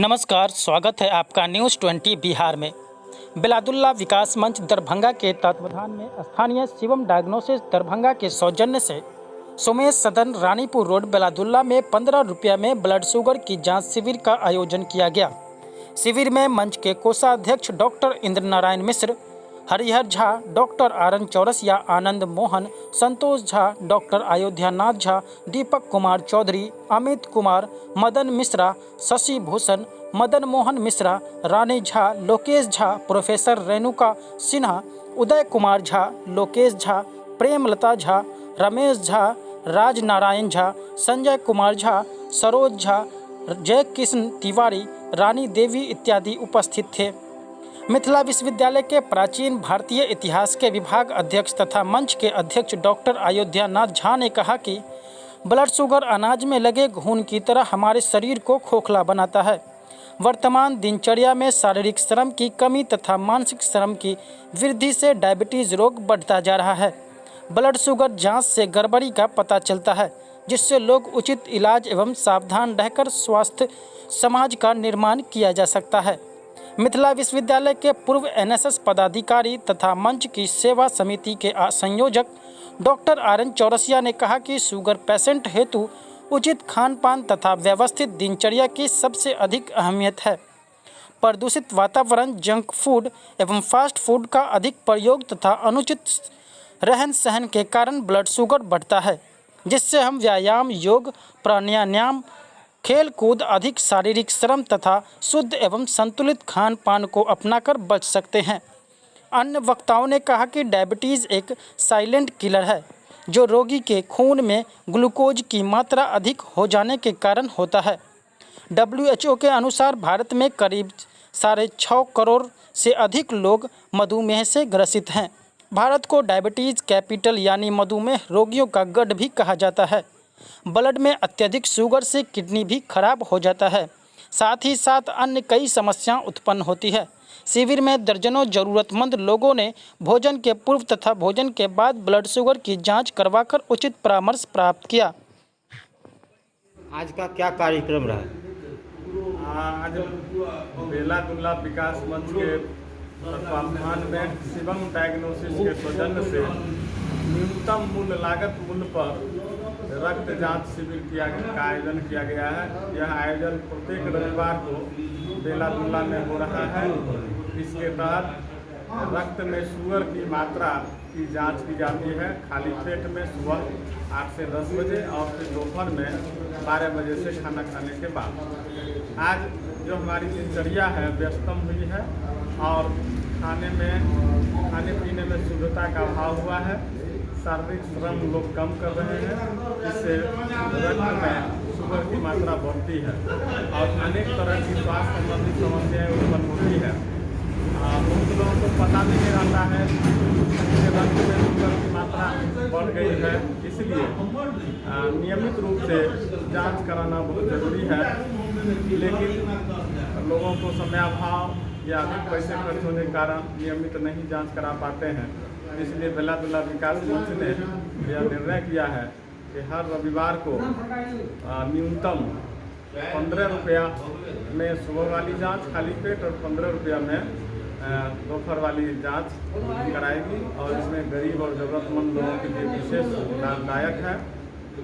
नमस्कार, स्वागत है आपका न्यूज़ 20 बिहार में। बिलादुल्ला विकास मंच दरभंगा के तत्वावधान में स्थानीय शिवम डायग्नोसिस दरभंगा के सौजन्य से सुमेश सदन रानीपुर रोड बिलादुल्ला में 15 रुपये में ब्लड शुगर की जांच शिविर का आयोजन किया गया। शिविर में मंच के कोषाध्यक्ष doctor Indra Narayan Mishra, Harihar Jha, doctor RN Chaurasia, Anand Mohan, Santosh Jha, doctor Ayodhyanath Jha, Deepak Kumar Chaudhary, Amit Kumar, Madan Mishra, Shashi Bhushan, Madan Mohan Mishra, रानी झा, लोकेश झा, प्रोफेसर रेणुका सिन्हा, उदय कुमार झा, लोकेश झा, प्रेमलता झा, रमेश झा, राज नारायण झा, संजय कुमार झा, सरोज झा, जय किशन तिवारी, रानी देवी इत्यादि उपस्थित थे। मिथिला विश्वविद्यालय के प्राचीन भारतीय इतिहास के विभाग अध्यक्ष तथा मंच के अध्यक्ष डॉक्टर अयोध्यानाथ झा ने कहा कि ब्लड शुगर अनाज में लगे घून की तरह हमारे शरीर को खोखला बनाता है। वर्तमान दिनचर्या में शारीरिक श्रम की कमी तथा मानसिक श्रम की वृद्धि से डायबिटीज रोग बढ़ता जा रहा है। ब्लड शुगर जांच से गड़बड़ी का पता चलता है, जिससे लोग उचित इलाज एवं सावधान रहकर स्वास्थ्य समाज का निर्माण किया जा सकता है। मिथिला विश्वविद्यालय के पूर्व एनएसएस पदाधिकारी तथा मंच की सेवा समिति के संयोजक डॉक्टर आरएन चौरसिया ने कहा कि शुगर पेशेंट हेतु उचित खान पान तथा व्यवस्थित दिनचर्या की सबसे अधिक अहमियत है। प्रदूषित वातावरण, जंक फूड एवं फास्ट फूड का अधिक प्रयोग तथा अनुचित रहन सहन के कारण ब्लड शुगर बढ़ता है, जिससे हम व्यायाम, योग, प्राणायाम, खेल कूद, अधिक शारीरिक श्रम तथा शुद्ध एवं संतुलित खान पान को अपनाकर बच सकते हैं। अन्य वक्ताओं ने कहा कि डायबिटीज़ एक साइलेंट किलर है, जो रोगी के खून में ग्लूकोज की मात्रा अधिक हो जाने के कारण होता है। WHO के अनुसार भारत में करीब 6.5 करोड़ से अधिक लोग मधुमेह से ग्रसित हैं। भारत को डायबिटीज़ कैपिटल यानी मधुमेह रोगियों का गढ़ भी कहा जाता है। ब्लड में अत्यधिक शुगर से किडनी भी खराब हो जाता है, साथ ही साथ अन्य कई समस्याएं उत्पन्न होती है। शिविर में दर्जनों जरूरतमंद लोगों ने भोजन के पूर्व तथा भोजन के बाद ब्लड शुगर की जांच करवाकर उचित परामर्श प्राप्त किया। आज का क्या कार्यक्रम रहा? आज बिलादुल्ला विकास मंच के तत्वावधान में शिवम डायग्नोसिस के सौजन्य से न्यूनतम मूल्य लागत मूल्य पर रक्त जांच शिविर का आयोजन किया गया है। यह आयोजन प्रत्येक रविवार को बिलादुल्ला में हो रहा है। इसके तहत रक्त में शुगर की मात्रा की जांच की जाती है, खाली पेट में सुबह 8 से 10 बजे और फिर दोपहर में 12 बजे से खाना खाने के बाद। आज जो हमारी दिनचर्या है व्यस्तम हुई है और खाने पीने में शुद्धता का अभाव हुआ है। शारीरिक श्रम लोग कम कर रहे हैं, इससे रक्त में शुगर की मात्रा बढ़ती है और अनेक तरह की स्वास्थ्य संबंधी समस्याएं उत्पन्न होती है। बहुत लोगों को पता नहीं रहता है कि रक्त में शुगर की मात्रा बढ़ गई है, इसलिए नियमित रूप से जांच कराना बहुत ज़रूरी है। लेकिन लोगों को समयाभाव या अधिक पैसे खर्च होने के कारण नियमित नहीं जांच करा पाते हैं। इसलिए बिलादुल्ला विकास मंच ने यह निर्णय किया है कि हर रविवार को न्यूनतम 15 रुपया में सुबह वाली जांच खाली पेट और 15 रुपया में दोपहर वाली जांच कराएगी और इसमें गरीब और ज़रूरतमंद लोगों के लिए विशेष लाभदायक है।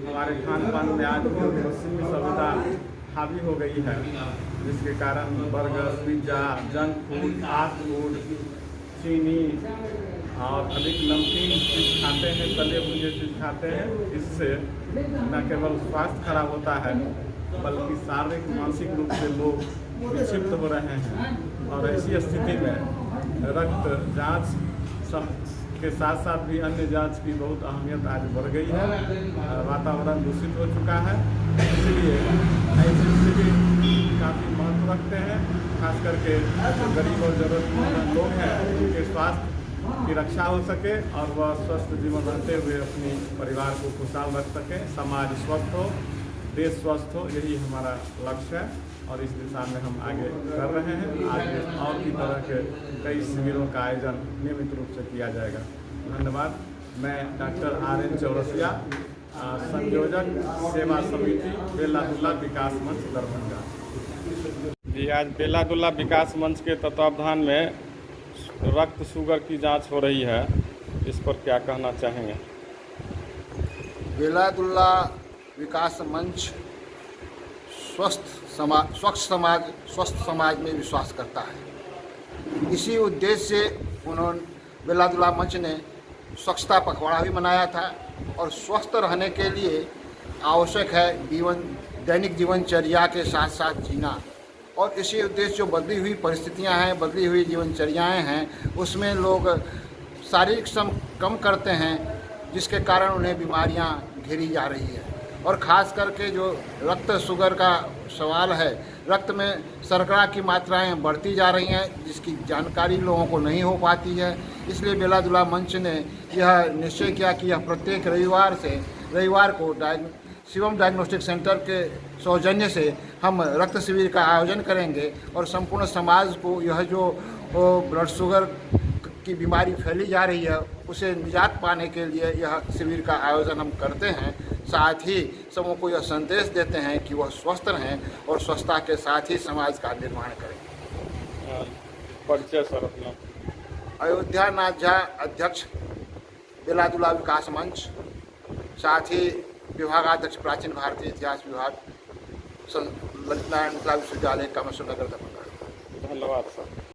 हमारे खान पान में आज भी पश्चिमी सभ्यता हावी हो गई है, जिसके कारण burger, pizza, junk food, fast food, चीनी और अधिक नमकीन चीज़ खाते हैं, तले भुने चीज़ खाते हैं। इससे न केवल स्वास्थ्य खराब होता है बल्कि शारीरिक मानसिक रूप से लोग विक्षिप्त हो रहे हैं और ऐसी स्थिति में रक्त जांच के साथ साथ भी अन्य जांच की बहुत अहमियत आज बढ़ गई है। वातावरण दूषित हो चुका है, इसलिए ऐसे शिविर काफ़ी महत्व रखते हैं। खास करके जो गरीब और ज़रूरतमंद लोग हैं उनके स्वास्थ्य की रक्षा हो सके और वह स्वस्थ जीवन रहते हुए अपने परिवार को खुशहाल रख सकें, समाज स्वस्थ हो, देश स्वस्थ हो, यही हमारा लक्ष्य है और इस दिशा में हम आगे कर रहे हैं। आगे और भी तरह के कई शिविरों का आयोजन नियमित रूप से किया जाएगा। धन्यवाद। मैं डॉक्टर आरएन चौरसिया, संयोजक सेवा समिति बिलादुल्ला विकास मंच दरभंगा। जी जी आज बेलादुल्ला विकास मंच के तत्वावधान में रक्त शुगर की जांच हो रही है, इस पर क्या कहना चाहेंगे? बेलादुल्ला विकास मंच स्वस्थ समाज में विश्वास करता है। इसी उद्देश्य से उन्होंने बेलादुल्ला मंच ने स्वच्छता पखवाड़ा भी मनाया था और स्वस्थ रहने के लिए आवश्यक है दैनिक जीवनचर्या के साथ साथ जीना। और इसी उद्देश्य जो बदली हुई परिस्थितियां हैं, बदली हुई जीवनचर्याएं हैं, उसमें लोग शारीरिक श्रम कम करते हैं, जिसके कारण उन्हें बीमारियां घेरी जा रही है। और ख़ास करके जो रक्त शुगर का सवाल है, रक्त में शर्करा की मात्राएं बढ़ती जा रही हैं, जिसकी जानकारी लोगों को नहीं हो पाती है। इसलिए बेलादुल्ला मंच ने यह निश्चय किया कि यह प्रत्येक रविवार को शिवम डायग्नोस्टिक सेंटर के सौजन्य से हम रक्त शिविर का आयोजन करेंगे और संपूर्ण समाज को यह जो ब्लड शुगर की बीमारी फैली जा रही है, उसे निजात पाने के लिए यह शिविर का आयोजन हम करते हैं। साथ ही सबों को यह संदेश देते हैं कि वह स्वस्थ रहें और स्वच्छता के साथ ही समाज का निर्माण करें। परिचय सर अपना। अयोध्या नाथ झा, अध्यक्ष बेलादुल्ला विकास मंच, साथ ही विभागाध्यक्ष प्राचीन भारतीय इतिहास विभाग, ललित नारायण मिथिला विश्वविद्यालय, कामेश्वर नगर, दरभंगा। धन्यवाद सर।